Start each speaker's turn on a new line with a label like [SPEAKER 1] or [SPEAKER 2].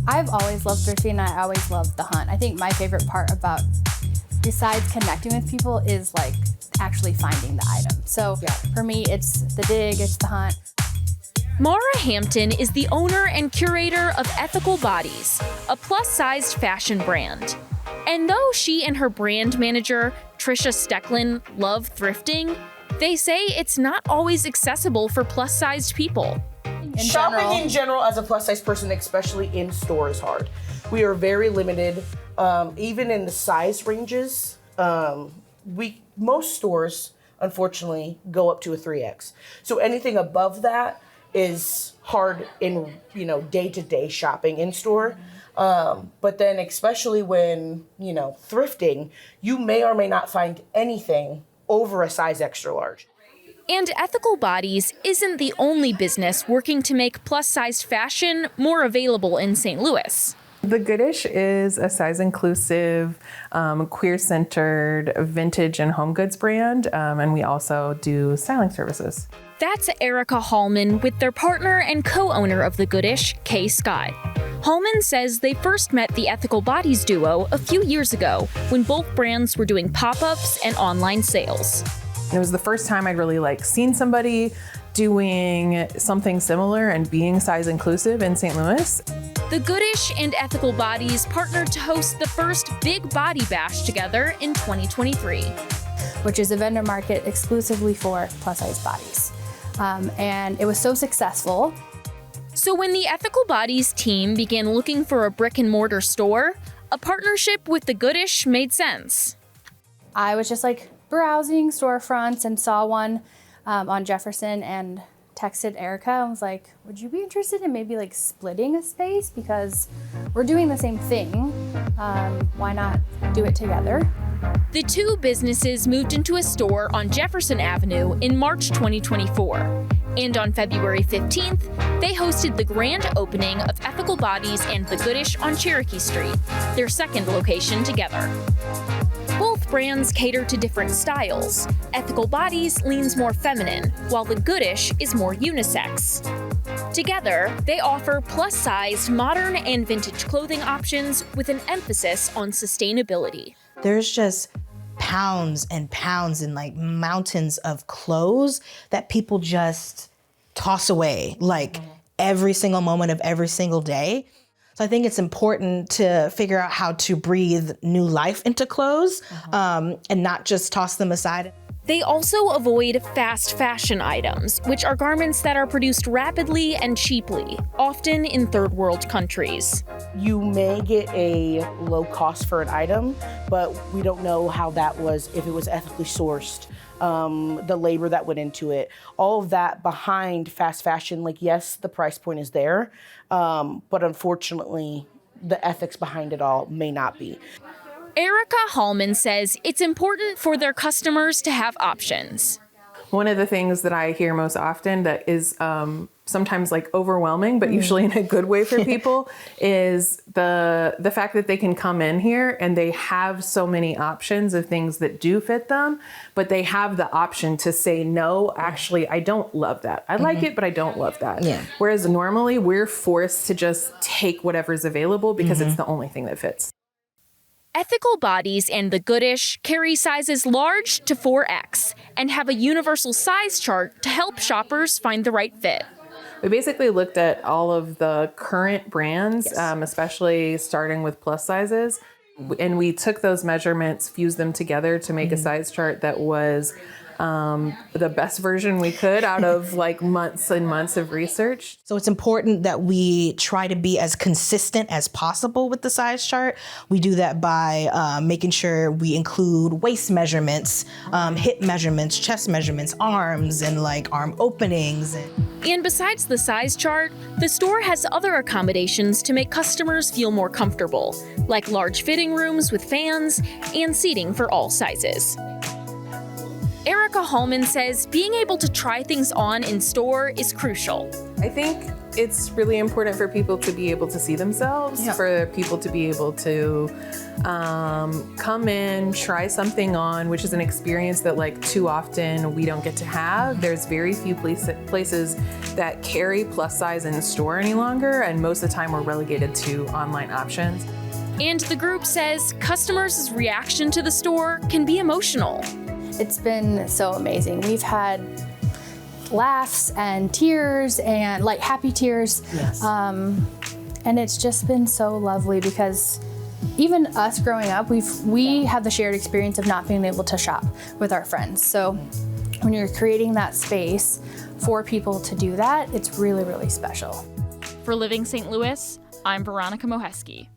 [SPEAKER 1] I've always loved thrifting, and I always loved the hunt. I think my favorite part about, besides connecting with people, is like actually finding the item. So for me, it's the dig, it's the hunt.
[SPEAKER 2] Maura Hampton is the owner and curator of Ethical Bodies, a plus-sized fashion brand. And though she and her brand manager, Tricia Stoecklin, love thrifting, they say it's not always accessible for plus-sized people.
[SPEAKER 3] Shopping in general as a plus-size person, especially in store, is hard. We are very limited, even in the size ranges. Most stores, unfortunately, go up to a 3X. So anything above that is hard in day-to-day shopping in store. But then especially when thrifting, you may or may not find anything over a size extra large.
[SPEAKER 2] And Ethical Bodies isn't the only business working to make plus-sized fashion more available in St. Louis.
[SPEAKER 4] The Goodish is a size-inclusive, queer-centered vintage and home goods brand, and we also do styling services.
[SPEAKER 2] That's Erica Hallman with their partner and co-owner of The Goodish, K Scott. Hallman says they first met the Ethical Bodies duo a few years ago when both brands were doing pop-ups and online sales.
[SPEAKER 4] It was the first time I'd really seen somebody doing something similar and being size inclusive in St. Louis.
[SPEAKER 2] The Goodish and Ethical Bodies partnered to host the first Big Body Bash together in 2023.
[SPEAKER 1] Which is a vendor market exclusively for plus-size bodies. And it was so successful.
[SPEAKER 2] So when the Ethical Bodies team began looking for a brick and mortar store, a partnership with The Goodish made sense.
[SPEAKER 1] I was just browsing storefronts and saw one on Jefferson and texted Erica and was like, would you be interested in maybe splitting a space? Because we're doing the same thing. Why not do it together?
[SPEAKER 2] The two businesses moved into a store on Jefferson Avenue in March 2024. And on February 15th, they hosted the grand opening of Ethical Bodies and The Goodish on Cherokee Street, their second location together. Both brands cater to different styles. Ethical Bodies leans more feminine, while The Goodish is more unisex. Together, they offer plus-sized, modern, and vintage clothing options with an emphasis on sustainability.
[SPEAKER 5] There's just pounds and pounds and mountains of clothes that people just toss away every single moment of every single day. So I think it's important to figure out how to breathe new life into clothes and not just toss them aside.
[SPEAKER 2] They also avoid fast fashion items, which are garments that are produced rapidly and cheaply, often in third world countries.
[SPEAKER 3] You may get a low cost for an item, but we don't know how that was, if it was ethically sourced, the labor that went into it. All of that behind fast fashion, yes, the price point is there, but unfortunately, the ethics behind it all may not be.
[SPEAKER 2] Erica Hallman says it's important for their customers to have options.
[SPEAKER 4] One of the things that I hear most often that is sometimes overwhelming, but usually in a good way for people, is the fact that they can come in here and they have so many options of things that do fit them, but they have the option to say, no, actually, I don't love that. I like it, but I don't love that.
[SPEAKER 5] Yeah.
[SPEAKER 4] Whereas normally we're forced to just take whatever's available because it's the only thing that fits.
[SPEAKER 2] Ethical Bodies and The Goodish carry sizes large to 4X and have a universal size chart to help shoppers find the right fit.
[SPEAKER 4] We basically looked at all of the current brands, especially starting with plus sizes, and we took those measurements, fused them together to make a size chart that was the best version we could out of months and months of research.
[SPEAKER 5] So it's important that we try to be as consistent as possible with the size chart. We do that by making sure we include waist measurements, hip measurements, chest measurements, arms, and arm openings.
[SPEAKER 2] And besides the size chart, the store has other accommodations to make customers feel more comfortable, like large fitting rooms with fans and seating for all sizes. Erica Hallman says being able to try things on in store is crucial.
[SPEAKER 4] I think it's really important for people to be able to see themselves, for people to be able to come in, try something on, which is an experience that like too often we don't get to have. There's very few places that carry plus size in store any longer, and most of the time we're relegated to online options.
[SPEAKER 2] And the group says customers' reaction to the store can be emotional.
[SPEAKER 1] It's been so amazing. We've had laughs and tears and like happy tears.
[SPEAKER 3] Yes.
[SPEAKER 1] And it's just been so lovely because even us growing up, we have the shared experience of not being able to shop with our friends. So when you're creating that space for people to do that, it's really, really special.
[SPEAKER 2] For Living St. Louis, I'm Veronica Mohesky.